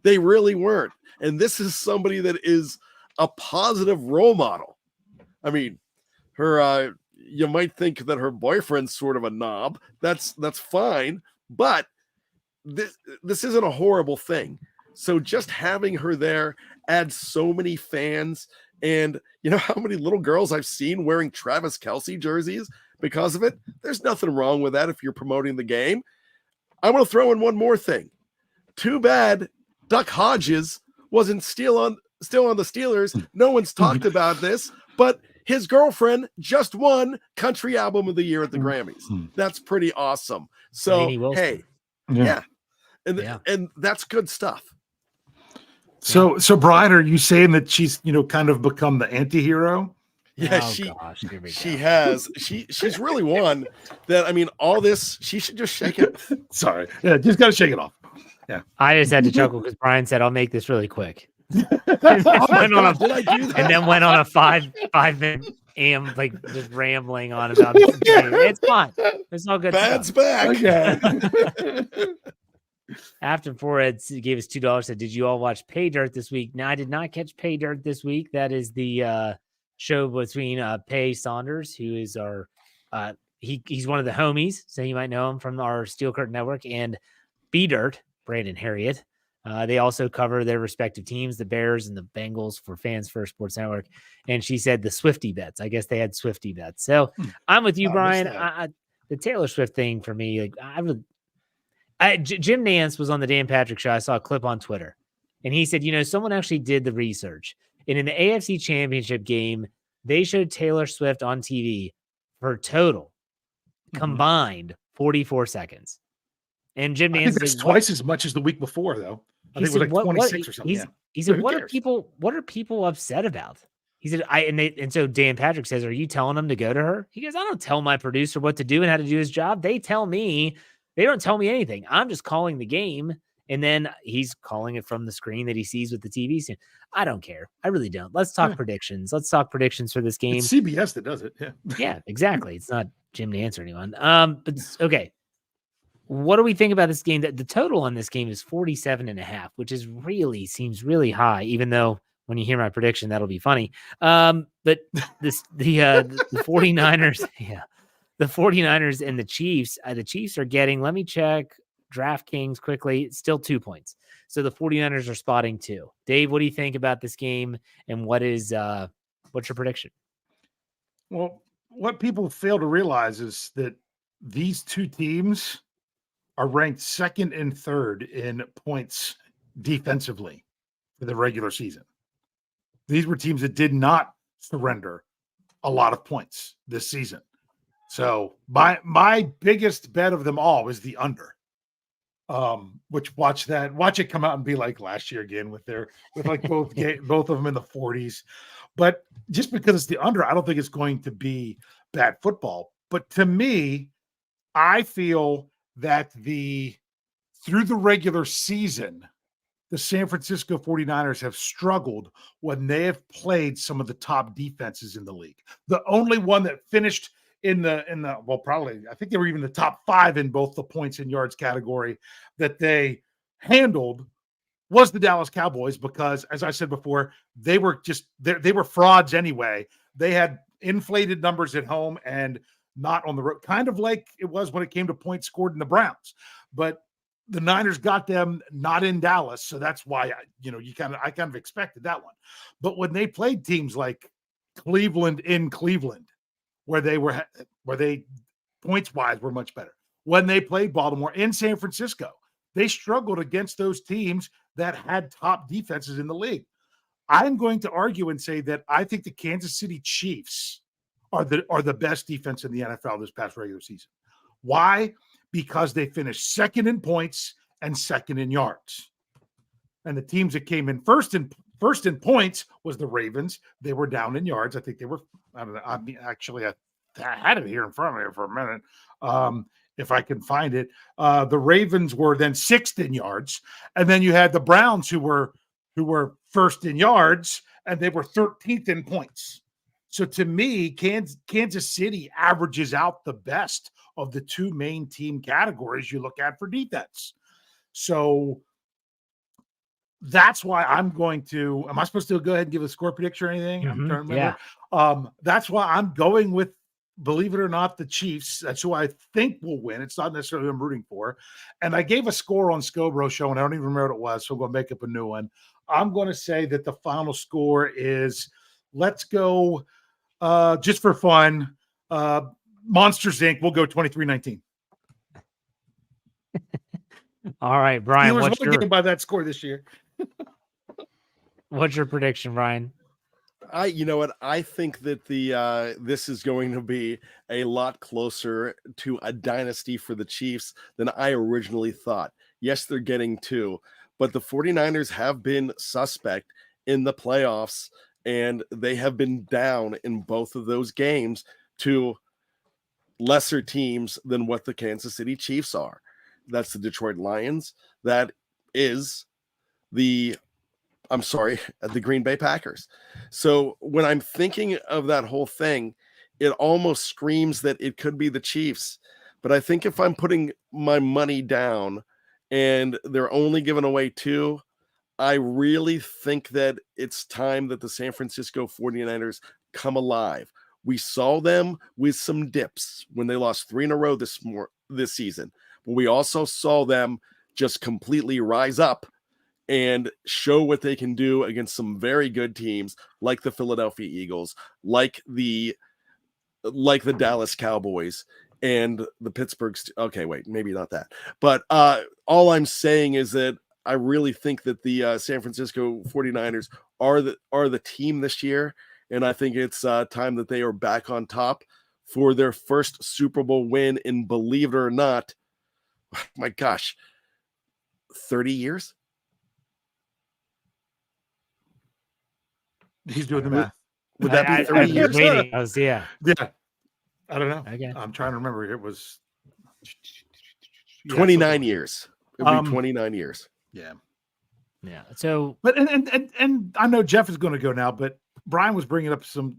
They really weren't. And this is somebody that is a positive role model. I mean, her, you might think that her boyfriend's sort of a knob. That's fine, but this isn't a horrible thing. So just having her there adds so many fans. And you know how many little girls I've seen wearing Travis Kelce jerseys because of it? There's nothing wrong with that if you're promoting the game. I want to throw in one more thing. Too bad Duck Hodges wasn't still on the Steelers. No one's talked about this, but his girlfriend just won Country Album of the Year at the Grammys. That's pretty awesome. So, hey, yeah. And that's good stuff. So Bryan, are you saying that she's, kind of become the anti-hero? Yeah, she has. She's really one that, I mean, all this, she should just shake it. Sorry. Yeah, just got to shake it off. Yeah. I just had to chuckle because Bryan said, I'll make this really quick. and then went on a 5-minute like just rambling on about this. It's fine. It's all good. Bad's back. Okay. After Forehead gave us $2, said, did you all watch Pay Dirt this week? No, I did not catch Pay Dirt this week. That is the show between Pay Saunders, who is our he's one of the homies, so you might know him from our Steel Curtain Network, and B Dirt, Brandon Harriet, They also cover their respective teams, the Bears and the Bengals, for Fans First Sports Network. And she said the Swifty bets. I guess they had Swifty bets. So I'm with you, Brian. The Taylor Swift thing for me, like Jim Nance was on the Dan Patrick Show. I saw a clip on Twitter, and he said, someone actually did the research. And in the AFC Championship game, they showed Taylor Swift on TV for total combined 44 seconds. And Jim Nance said, twice as much as the week before, though. I think it was like 26 or something. He said, what are people upset about? He said, and so Dan Patrick says, are you telling them to go to her? He goes, I don't tell my producer what to do and how to do his job. They tell me. They don't tell me anything. I'm just calling the game. And then he's calling it from the screen that he sees with the TV screen. I don't care. I really don't. Let's talk predictions. Let's talk predictions for this game. It's CBS that does it. Yeah. Yeah, exactly. It's not Jim Nance or anyone. But okay. What do we think about this game? The total on this game is 47.5, which seems really high, even though when you hear my prediction, that'll be funny. But the 49ers, the 49ers and the Chiefs are getting, let me check DraftKings quickly. It's still 2 points. So the 49ers are spotting 2. Dave, what do you think about this game? And what's your prediction? Well, what people fail to realize is that these two teams are ranked second and third in points defensively for the regular season. These were teams that did not surrender a lot of points this season. So my biggest bet of them all is the under. Which watch it come out and be like last year again with like both of them in the 40s. But just because it's the under, I don't think it's going to be bad football. But to me, I feel that through the regular season, the San Francisco 49ers have struggled when they have played some of the top defenses in the league. The only one that finished probably, I think they were even the top 5 in both the points and yards category that they handled was the Dallas Cowboys, because as I said before, they were frauds anyway. They had inflated numbers at home and not on the road, kind of like it was when it came to points scored in the Browns. But the Niners got them not in Dallas, so that's why I kind of expected that one. But when they played teams like Cleveland in Cleveland, where they points wise were much better. When they played Baltimore in San Francisco, they struggled against those teams that had top defenses in the league. I'm going to argue and say that I think the Kansas City Chiefs are the best defense in the NFL this past regular season. Why? Because they finished second in points and second in yards. And the teams that came in first in points was the Ravens. They were down in yards. I think they were, I don't know. I had it here in front of me for a minute. If I can find it. The Ravens were then 6th in yards. And then you had the Browns who were first in yards, and they were 13th in points. So to me, Kansas City averages out the best of the two main team categories you look at for defense. So that's why I'm going to, am I supposed to go ahead and give a score prediction or anything? I'm trying to remember. Yeah. That's why I'm going with, believe it or not, the Chiefs. That's who I think will win. It's not necessarily who I'm rooting for. And I gave a score on Scobro Show, and I don't even remember what it was, so I'm going to make up a new one. I'm going to say that the final score is, let's go, just for fun, Monsters Inc. We'll go 23-19. All right, Brian. Steelers won the game by that score this year. What's your prediction, Brian? You know what? I think that this is going to be a lot closer to a dynasty for the Chiefs than I originally thought. Yes, they're getting 2, but the 49ers have been suspect in the playoffs, and they have been down in both of those games to lesser teams than what the Kansas City Chiefs are. That's the Detroit Lions. That is the Green Bay Packers. So when I'm thinking of that whole thing, it almost screams that it could be the Chiefs. But I think if I'm putting my money down and they're only giving away 2, I really think that it's time that the San Francisco 49ers come alive. We saw them with some dips when they lost 3 in a row this season. But we also saw them just completely rise up and show what they can do against some very good teams like the Philadelphia Eagles, like the Dallas Cowboys and the Pittsburgh. Okay, wait, maybe not that. But all I'm saying is that I really think that the San Francisco 49ers are the team this year. And I think it's time that they are back on top for their first Super Bowl win in, believe it or not, my gosh, 30 years? He's doing the math. Would that be 30 years? Waiting. Yeah. I don't know. Okay. I'm trying to remember. It was 29 years. It would be 29 years. Yeah. Yeah. So, but and I know Jeff is going to go now, but Bryan was bringing up some,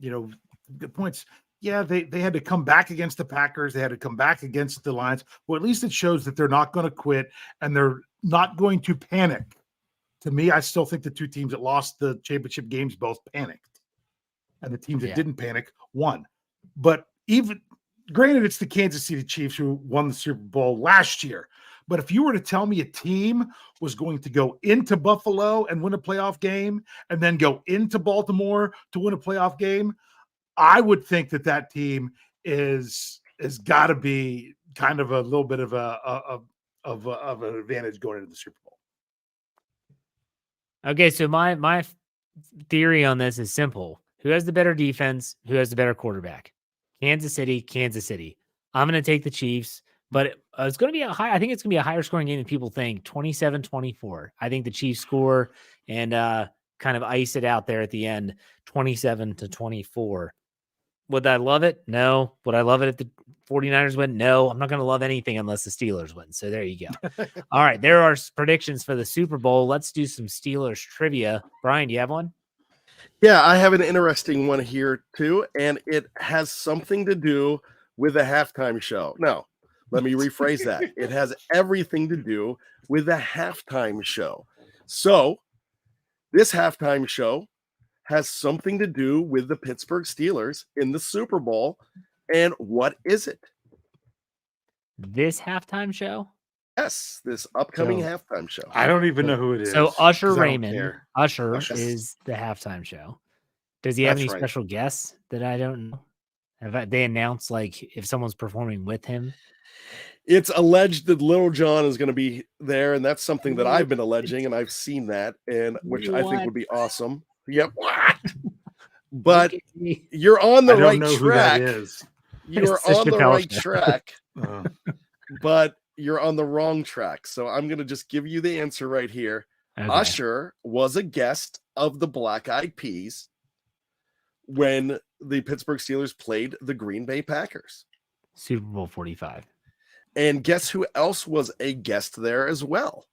good points. Yeah, they had to come back against the Packers. They had to come back against the Lions. Well, at least it shows that they're not going to quit and they're not going to panic. To me, I still think the two teams that lost the championship games both panicked, and the teams that didn't panic won. But even granted, it's the Kansas City Chiefs who won the Super Bowl last year. But if you were to tell me a team was going to go into Buffalo and win a playoff game and then go into Baltimore to win a playoff game, I would think that team is got to be kind of a little bit of an advantage going into the Super Bowl. Okay, so my theory on this is simple. Who has the better defense? Who has the better quarterback? Kansas City. I'm going to take the Chiefs, but it's going to be I think it's going to be a higher scoring game than people think, 27-24. I think the Chiefs score and kind of ice it out there at the end, 27-24. Would I love it? No. Would I love it if the 49ers win? No. I'm not going to love anything unless the Steelers win. So there you go. All right. There are predictions for the Super Bowl. Let's do some Steelers trivia. Bryan, do you have one? Yeah, I have an interesting one here too, and it has something to do with a halftime show. No, let me rephrase that. It has everything to do with a halftime show. So this halftime show has something to do with the Pittsburgh Steelers in the Super Bowl. And what is it? This halftime show? Yes, this upcoming halftime show. I don't even know who it is. So Usher Raymond, Usher is the halftime show. Does he have any special guests that I don't know? Have they announced like if someone's performing with him? It's alleged that Little John is going to be there, and that's something that I've been alleging, and I've seen that, and which I think would be awesome. Yep. But you're on the right track. You're on the right track, but you're on the wrong track. So I'm going to just give you the answer right here. Okay. Usher was a guest of the Black Eyed Peas when the Pittsburgh Steelers played the Green Bay Packers. Super Bowl 45. And guess who else was a guest there as well?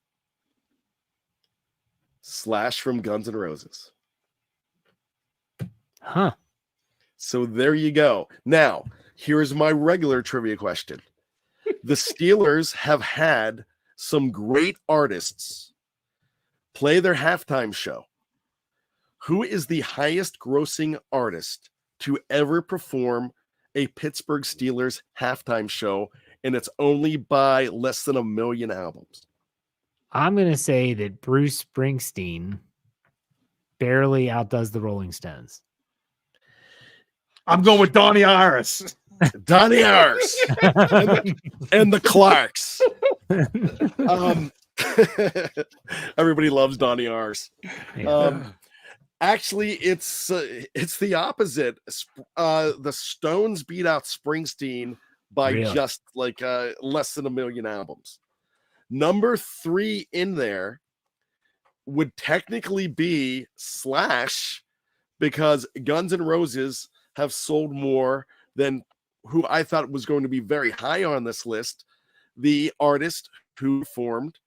Slash from Guns N' Roses. Huh. So there you go. Now, here's my regular trivia question. The Steelers have had some great artists play their halftime show. Who is the highest grossing artist to ever perform a Pittsburgh Steelers halftime show? And it's only by less than 1 million albums. I'm going to say that Bruce Springsteen barely outdoes the Rolling Stones. I'm going with Donnie Iris. Donnie Iris and the Clarks. Everybody loves Donnie Iris. Actually, it's the opposite. The Stones beat out Springsteen by just like less than 1 million albums. Number 3 in there would technically be Slash, because Guns N' Roses have sold more than who I thought was going to be very high on this list, the artist who performed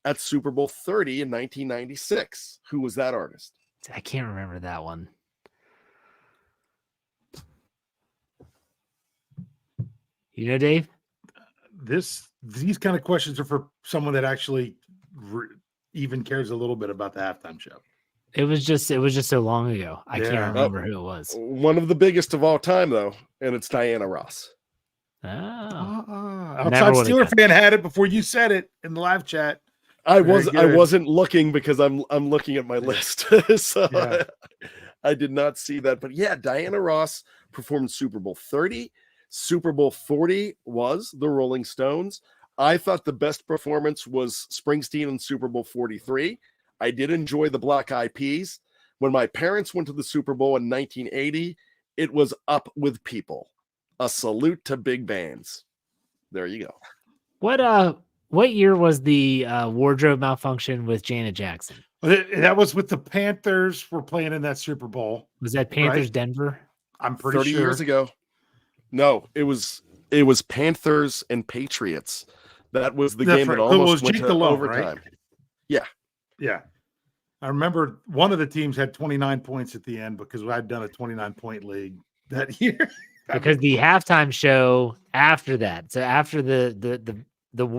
at Super Bowl 30 in 1996. Who was that artist? I can't remember that one. You know, Dave? These kind of questions are for someone that actually even cares a little bit about the halftime show. It was just so long ago. I can't remember who it was. One of the biggest of all time, though, and it's Diana Ross. Outside Steeler fan had it before you said it in the live chat. I good. wasn't looking because I'm looking at my list. So Yeah. I did not see that. But yeah, Diana Ross performed Super Bowl 30. Super Bowl 40 was the Rolling Stones. I thought the best performance was Springsteen in Super Bowl 43. I did enjoy the Black Eyed Peas. When my parents went to the Super Bowl in 1980, it was Up with People. A salute to big bands. There you go. What year was the wardrobe malfunction with Janet Jackson? That was with the Panthers were playing in that Super Bowl. Was that Panthers Right. Denver? I'm pretty 30 sure. years ago. No, it was Panthers and Patriots. That was the That's game right. that It almost was went Jake to Delhomme, overtime. right? Yeah. I remember one of the teams had 29 points at the end because I'd done a 29-point league that year. Because the halftime show after that, so after the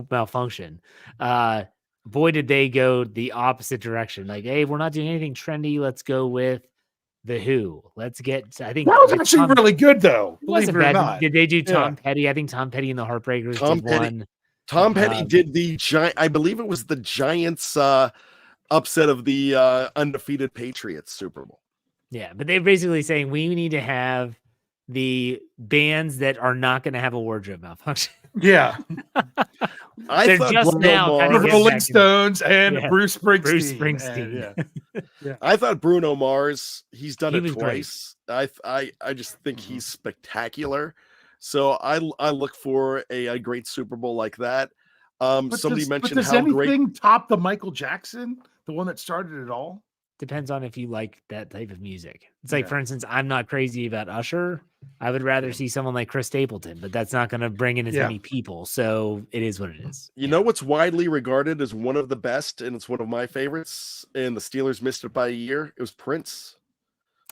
malfunction, boy, did they go the opposite direction. Like, hey, we're not doing anything trendy. Let's go with the Who. Let's get. I think That was actually really good, though. It Believe wasn't it or bad. not. Did they do Tom Yeah. Petty? I think Tom Petty and the Heartbreakers Tom did Petty. one. Tom Petty did the giant. I believe it was the Giants upset of the undefeated Patriots Super Bowl. Yeah, but they're basically saying we need to have the bands that are not going to have a wardrobe malfunction. Yeah. I They're thought just Bruno now kind The of Mars. getting Rolling back in- Stones and Yeah. Bruce Springsteen. Bruce Springsteen. And, I thought Bruno Mars. He's done He it was great. twice. I just think he's spectacular. So I look for a great Super Bowl like that. Somebody mentioned does how anything great. top the Michael Jackson, the one that started it all? Depends on if you like that type of music. It's like, Yeah. for instance, I'm not crazy about Usher. I would rather see someone like Chris Stapleton, but that's not going to bring in as Yeah. many people. So it is what it is. You know what's widely regarded as one of the best, and it's one of my favorites, and the Steelers missed it by a year. It was Prince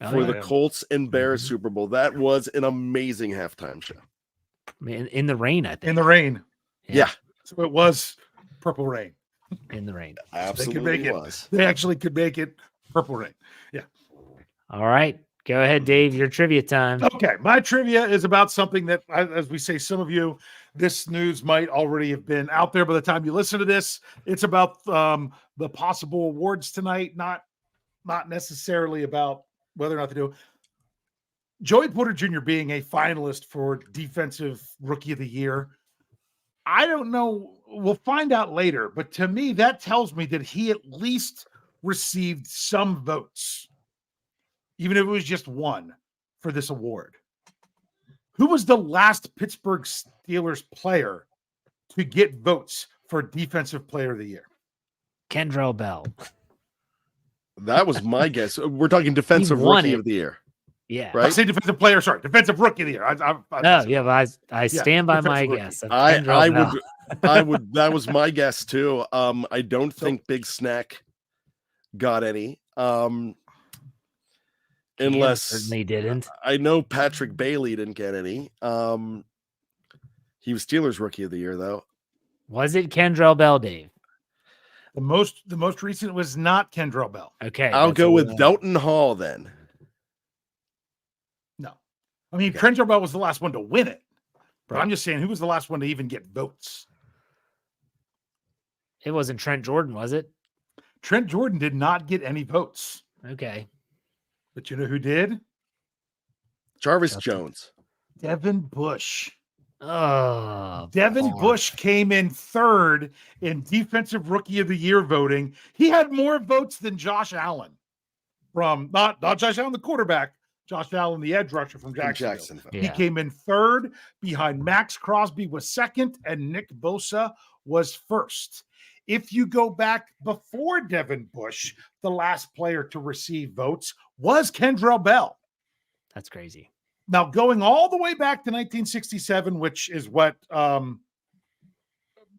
Oh, for yeah. the Colts and Bears Mhm. Super Bowl. That was an amazing halftime show. In the rain, I think. In the rain. Yeah, So it was Purple Rain. In the rain. absolutely make it. was. They actually could make it Purple Rain. All right. Go ahead, Dave. Your trivia time. Okay, my trivia is about something that, as we say, some of you, this news might already have been out there by the time you listen to this. It's about the possible awards tonight, not necessarily about whether or not to do. Joey Porter Jr. being a finalist for Defensive Rookie of the Year. I don't know. We'll find out later, but to me, that tells me that he at least received some votes, even if it was just one, for this award. Who was the last Pittsburgh Steelers player to get votes for Defensive Player of the Year? Kendrell Bell. That was my guess. We're talking defensive won rookie it. of the year, Yeah. I right? say Defensive Player, sorry, Defensive Rookie of the Year. Oh, yeah, but I stand by my defensive rookie. guess. of I Kendrell Bell. would. That was my guess too. I don't think Big Snack got any. Cam Unless certainly didn't. I know Patrick Bailey didn't get any. He was Steelers Rookie of the Year though. Was it Kendrell Bell, Dave? The most recent was not Kendrell Bell. Okay. I'll that's go what with we- Dalton Hall then. No. I mean, Kendrell Bell was the last one to win it. But Right. I'm just saying, who was the last one to even get votes? It wasn't Trent Jordan, was it? Trent Jordan did not get any votes. Okay. But you know who did? Jarvis That's- Jones. Devin Bush. Oh, Devin barf. Bush came in third in Defensive Rookie of the Year voting. He had more votes than Josh Allen from not Josh Allen, the quarterback, Josh Allen, the edge rusher from Jacksonville. Jacksonville. He Yeah. came in third behind Max Crosby was second and Nick Bosa was first. If you go back before Devin Bush, the last player to receive votes was Kendrell Bell. That's crazy. Now, going all the way back to 1967, which is what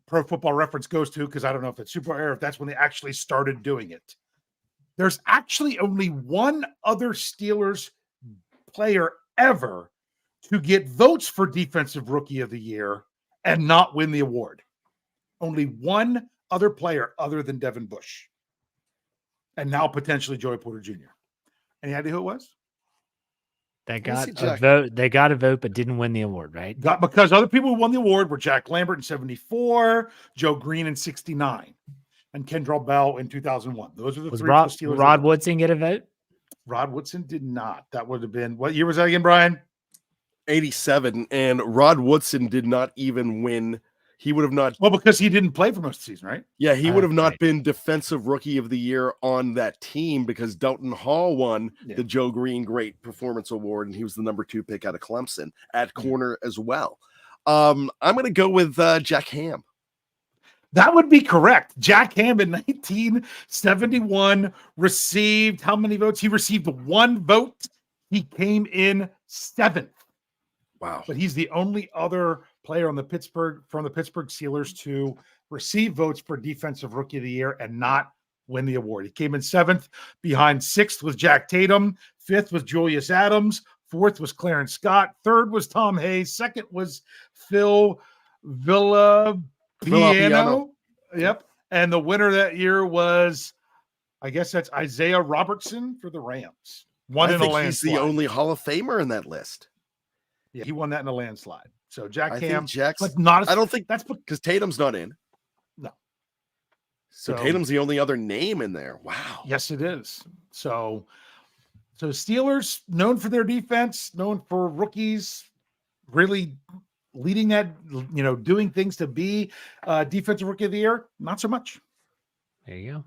Pro Football Reference goes to, because I don't know if it's Super Bowl era, if that's when they actually started doing it. There's actually only one other Steelers player ever to get votes for Defensive Rookie of the Year and not win the award. Only one other player other than Devin Bush. And now potentially Joey Porter Jr. Any idea who it was? That Let me got see, a Jack. vote. They got a vote, but didn't win the award, right? Because other people who won the award were Jack Lambert in 74, Joe Green in 69. and Kendrell Bell in 2001. Those are the Was three Rod, Steelers. Rod Woodson get a vote? Rod Woodson did not. That would have been, what year was that again, Brian? 87, and Rod Woodson did not even win. He would have not. Well, because he didn't play for most of the season, right? Yeah, he would have not Right. been Defensive Rookie of the Year on that team because Dalton Hall won the Joe Green Great Performance Award, and he was the number 2 pick out of Clemson at corner as well. I'm going to go with Jack Ham. That would be correct. Jack Ham in 1971 received how many votes? He received 1 vote. He came in 7th. Wow. But he's the only other player on the Pittsburgh Steelers to receive votes for Defensive Rookie of the Year and not win the award. He came in 7th. Behind 6th was Jack Tatum. 5th was Julius Adams. 4th was Clarence Scott. 3rd was Tom Hayes. 2nd was Phil Villapiano. Yep. And the winner that year was, I guess that's Isaiah Robertson for the Rams. I think he's the only Hall of Famer in that list. Yeah, he won that in a landslide. So Jack Ham, but not. I don't think that's because Tatum's not in. No. So Tatum's the only other name in there. Wow. Yes, it is. So Steelers known for their defense, known for rookies, really leading that, doing things to be Defensive Rookie of the Year. Not so much. There you go.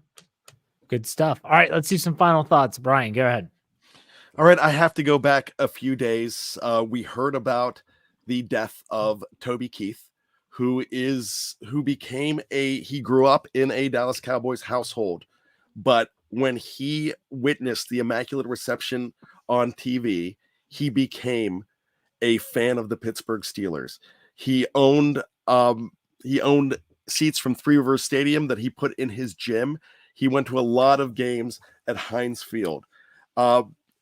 Good stuff. All right, let's do some final thoughts. Brian, go ahead. All right, I have to go back a few days. We heard about the death of Toby Keith, who grew up in a Dallas Cowboys household, but when he witnessed the Immaculate Reception on TV, he became a fan of the Pittsburgh Steelers. He owned seats from Three Rivers Stadium that he put in his gym. He went to a lot of games at Hines Field.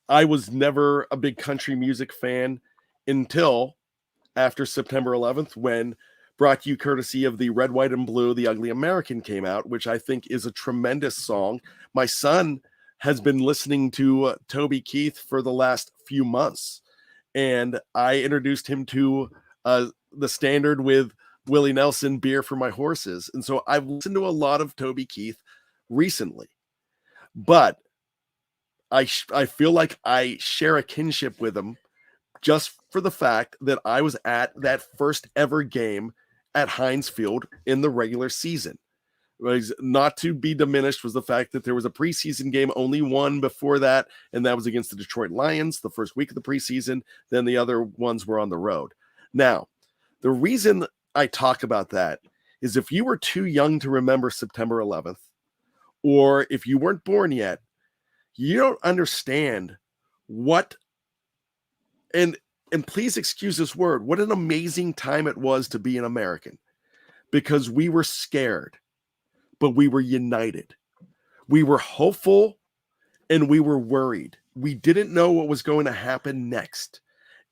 I was never a big country music fan until after September 11th, when brought to you courtesy of the Red, White, and Blue, The Ugly American came out, which I think is a tremendous song. My son has been listening to Toby Keith for the last few months, and I introduced him to the standard with Willie Nelson, Beer for My Horses. And so I've listened to a lot of Toby Keith recently, but I feel like I share a kinship with him just for the fact that I was at that first ever game at Heinz Field in the regular season. Not to be diminished was the fact that there was a preseason game, only one before that, and that was against the Detroit Lions the first week of the preseason. Then the other ones were on the road. Now, the reason I talk about that is if you were too young to remember September 11th, or if you weren't born yet, you don't understand what, and please excuse this word, what an amazing time it was to be an American, because we were scared, but we were united. We were hopeful and we were worried. We didn't know what was going to happen next.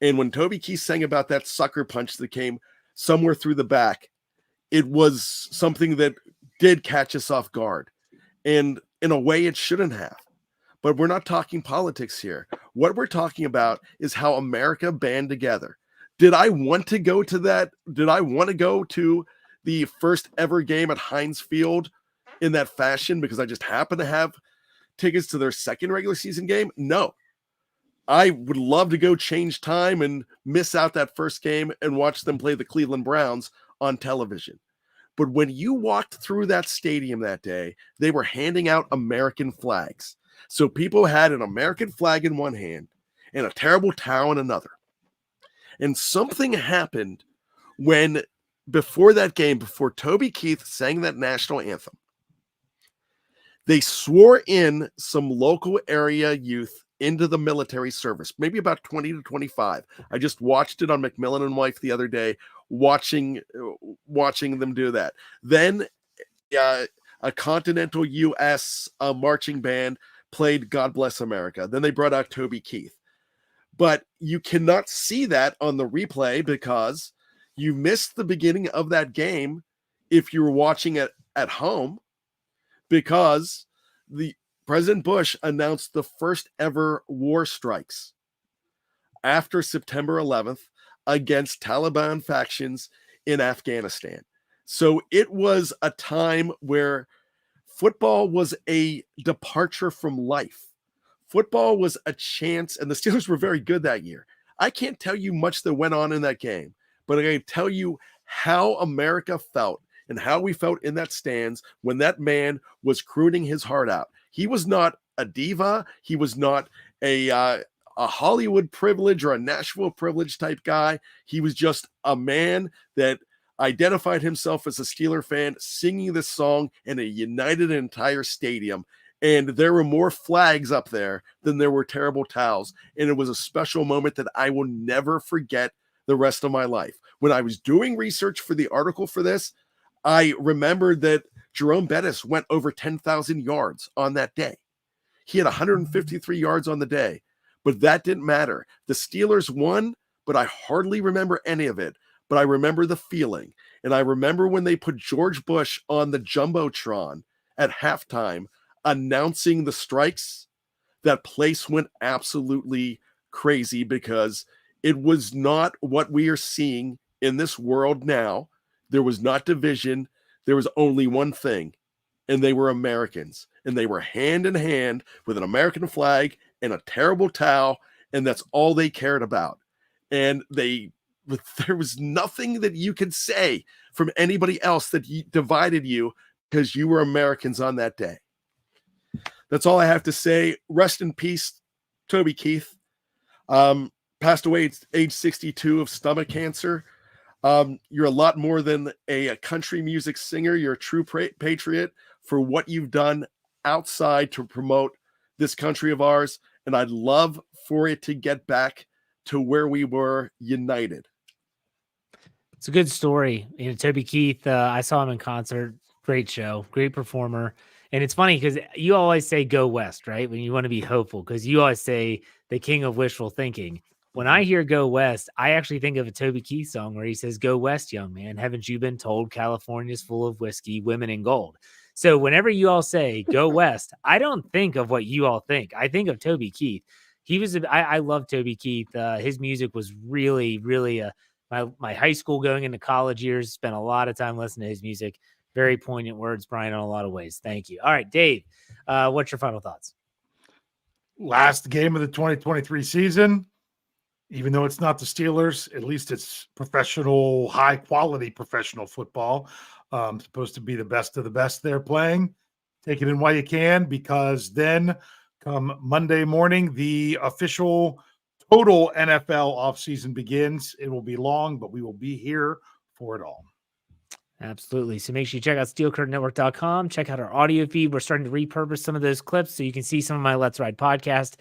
And when Toby Keith sang about that sucker punch that came somewhere through the back, it was something that did catch us off guard. And in a way it shouldn't have. But we're not talking politics here. What we're talking about is how America band together. Did I want to go to that? Did I want to go to the first ever game at Heinz Field in that fashion because I just happened to have tickets to their second regular season game? No. I would love to go change time and miss out that first game and watch them play the Cleveland Browns on television. But when you walked through that stadium that day, they were handing out American flags. So people had an American flag in one hand and a terrible towel in another. And something happened when, before that game, before Toby Keith sang that national anthem, they swore in some local area youth into the military service, maybe about 20 to 25. I just watched it on McMillan and Wife the other day, watching them do that. Then a continental U.S. marching band played God Bless America. Then they brought out Toby Keith. But you cannot see that on the replay because you missed the beginning of that game if you were watching it at home, because the President Bush announced the first ever war strikes after September 11th against Taliban factions in Afghanistan. So it was a time where football was a departure from life. Football was a chance, and the Steelers were very good that year. I can't tell you much that went on in that game, but I can tell you how America felt and how we felt in that stands when that man was crooning his heart out. He was not a diva. He was not a Hollywood privilege or a Nashville privilege type guy. He was just a man that identified himself as a Steeler fan, singing this song in a united entire stadium. And there were more flags up there than there were terrible towels. And it was a special moment that I will never forget the rest of my life. When I was doing research for the article for this, I remembered that Jerome Bettis went over 10,000 yards on that day. He had 153 yards on the day, but that didn't matter. The Steelers won, but I hardly remember any of it. But I remember the feeling. And I remember when they put George Bush on the Jumbotron at halftime, announcing the strikes, that place went absolutely crazy because it was not what we are seeing in this world now. There was not division. There was only one thing, and they were Americans, and they were hand in hand with an American flag and a terrible towel, and that's all they cared about. And there was nothing that you could say from anybody else that divided you because you were Americans on that day. That's all I have to say. Rest in peace, Toby Keith. Passed away at age 62 of stomach cancer. You're a lot more than a country music singer. You're a true patriot for what you've done outside to promote this country of ours. And I'd love for it to get back to where we were united. It's a good story. Toby Keith, I saw him in concert. Great show, great performer. And it's funny because you always say go West, right? When you want to be hopeful, because you always say the king of wishful thinking. When I hear go West, I actually think of a Toby Keith song where he says, go West, young man. Haven't you been told California's full of whiskey, women, and gold? So whenever you all say go West, I don't think of what you all think. I think of Toby Keith. I love Toby Keith. His music was really, really my high school going into college years, spent a lot of time listening to his music. Very poignant words, Bryan, in a lot of ways. Thank you. All right, Dave, what's your final thoughts? Last game of the 2023 season. Even though it's not the Steelers, at least it's professional, high-quality professional football. Supposed to be the best of the best they're playing. Take it in while you can, because then come Monday morning, the official total NFL offseason begins. It will be long, but we will be here for it all. Absolutely. So make sure you check out steelcurtainnetwork.com. Check out our audio feed. We're starting to repurpose some of those clips so you can see some of my Let's Ride podcast.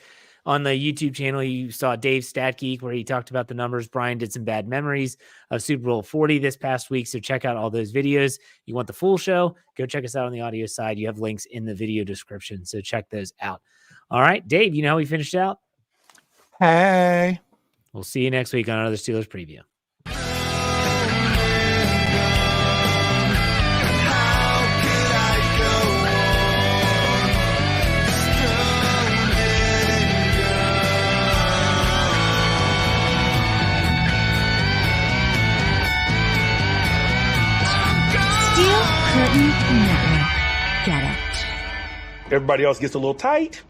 On the YouTube channel, you saw Dave's Stat Geek where he talked about the numbers. Bryan did some bad memories of Super Bowl 40 this past week. So check out all those videos. You want the full show? Go check us out on the audio side. You have links in the video description. So check those out. All right, Dave, you know how we finished out? Hey. We'll see you next week on another Steelers preview. Curtain Network. Get it. Everybody else gets a little tight.